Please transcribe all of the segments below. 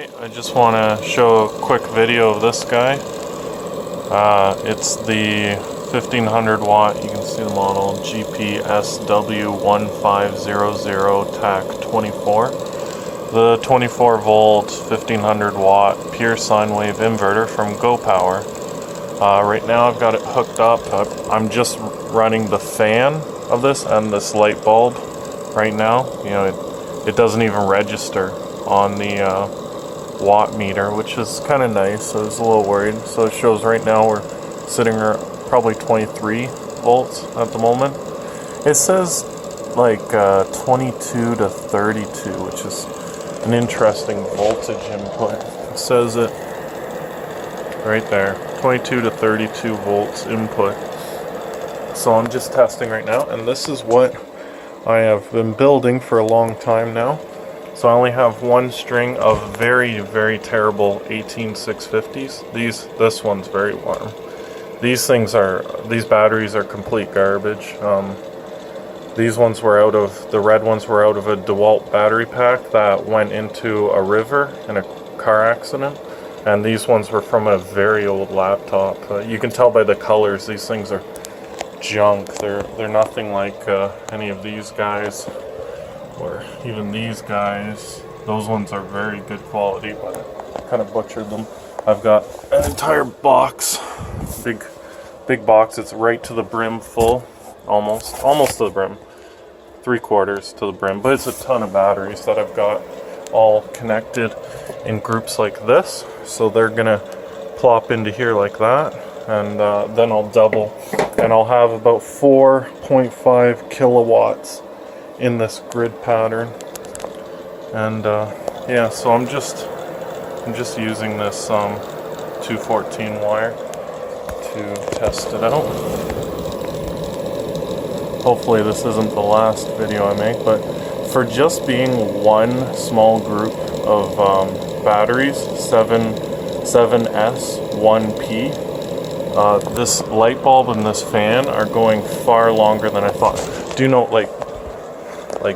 Alright, I just want to show a quick video of this guy. It's the 1500 watt, you can see the model, GPSW1500 TAC24. The 24 volt 1500 watt pure sine wave inverter from GoPower. Right now I've got it hooked up. I'm just running the fan of this and this light bulb right now. You know, it doesn't even register on the watt meter, which is kind of nice. I was a little worried. So it shows right now we're sitting at probably 23 volts at the moment. It says like 22 to 32, which is an interesting voltage input. It says it right there, 22 to 32 volts input. So I'm just testing right now, and this is what I have been building for a long time now. So I only have one string of very, very terrible 18650s. This one's very warm. These batteries are complete garbage. These ones were the red ones were out of a DeWalt battery pack that went into a river in a car accident. And these ones were from a very old laptop. You can tell by the colors, these things are junk. They're nothing like any of these guys, or even these guys. Those ones are very good quality, but I kind of butchered them. I've got an entire box, big box. It's right to the brim full, almost to the brim, 3/4 to the brim. But it's a ton of batteries that I've got all connected in groups like this. So they're gonna plop into here like that, and then I'll double, and I'll have about 4.5 kilowatts in this grid pattern. And yeah, so I'm just using this 214 wire to test it out. Hopefully this isn't the last video I make, but for just being one small group of batteries, 7S 1P, this light bulb and this fan are going far longer than I thought. Do you know, like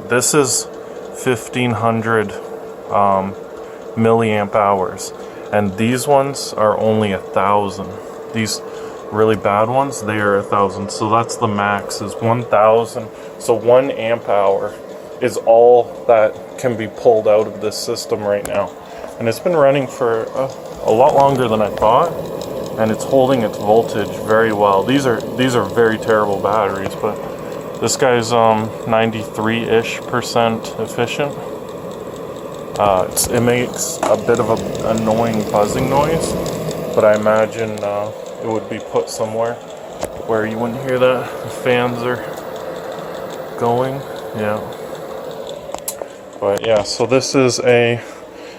this is 1500 milliamp hours, and these ones are only 1000. These really bad ones, they are 1000. So that's the max, is 1000. So 1 amp hour is all that can be pulled out of this system right now. And it's been running for a lot longer than I thought, and it's holding its voltage very well. These are very terrible batteries, but this guy's 93-ish% efficient. It makes a bit of an annoying buzzing noise, but I imagine it would be put somewhere where you wouldn't hear that. The fans are going, yeah. But yeah, so this is a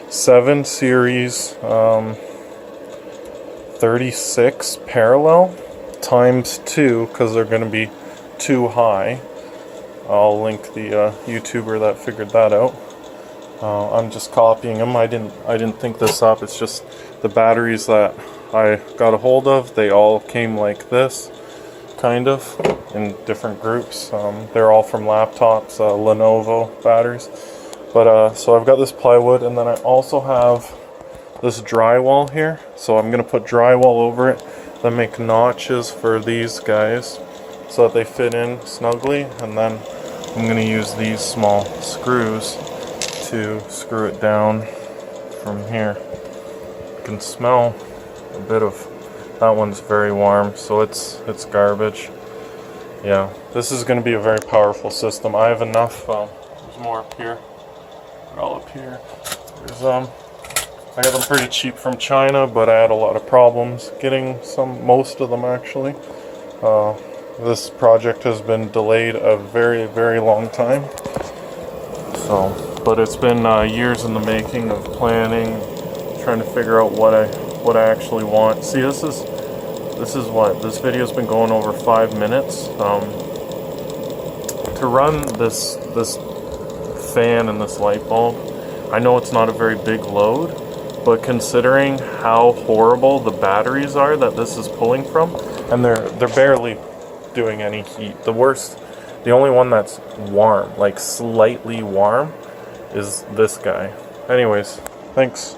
7 series 36 parallel times 2, because they're going to be too high. I'll link the YouTuber that figured that out. I'm just copying them. I didn't think this up. It's just the batteries that I got a hold of. They all came like this, kind of, in different groups. They're all from laptops, Lenovo batteries. But so I've got this plywood, and then I also have this drywall here. So I'm gonna put drywall over it, then make notches for these guys so that they fit in snugly, and then I'm gonna use these small screws to screw it down from here. You can smell a bit of, that one's very warm, so it's garbage. Yeah, this is gonna be a very powerful system. I have enough, there's more up here. All up here. There's I got them pretty cheap from China, but I had a lot of problems getting most of them actually. This project has been delayed a very, very long time. So, but it's been years in the making of planning, trying to figure out what I actually want. See, this is what this video's been going over 5 minutes. To run this fan and this light bulb, I know it's not a very big load, but considering how horrible the batteries are that this is pulling from, and they're barely doing any heat. The only one that's warm, like slightly warm, is this guy. Anyways, thanks.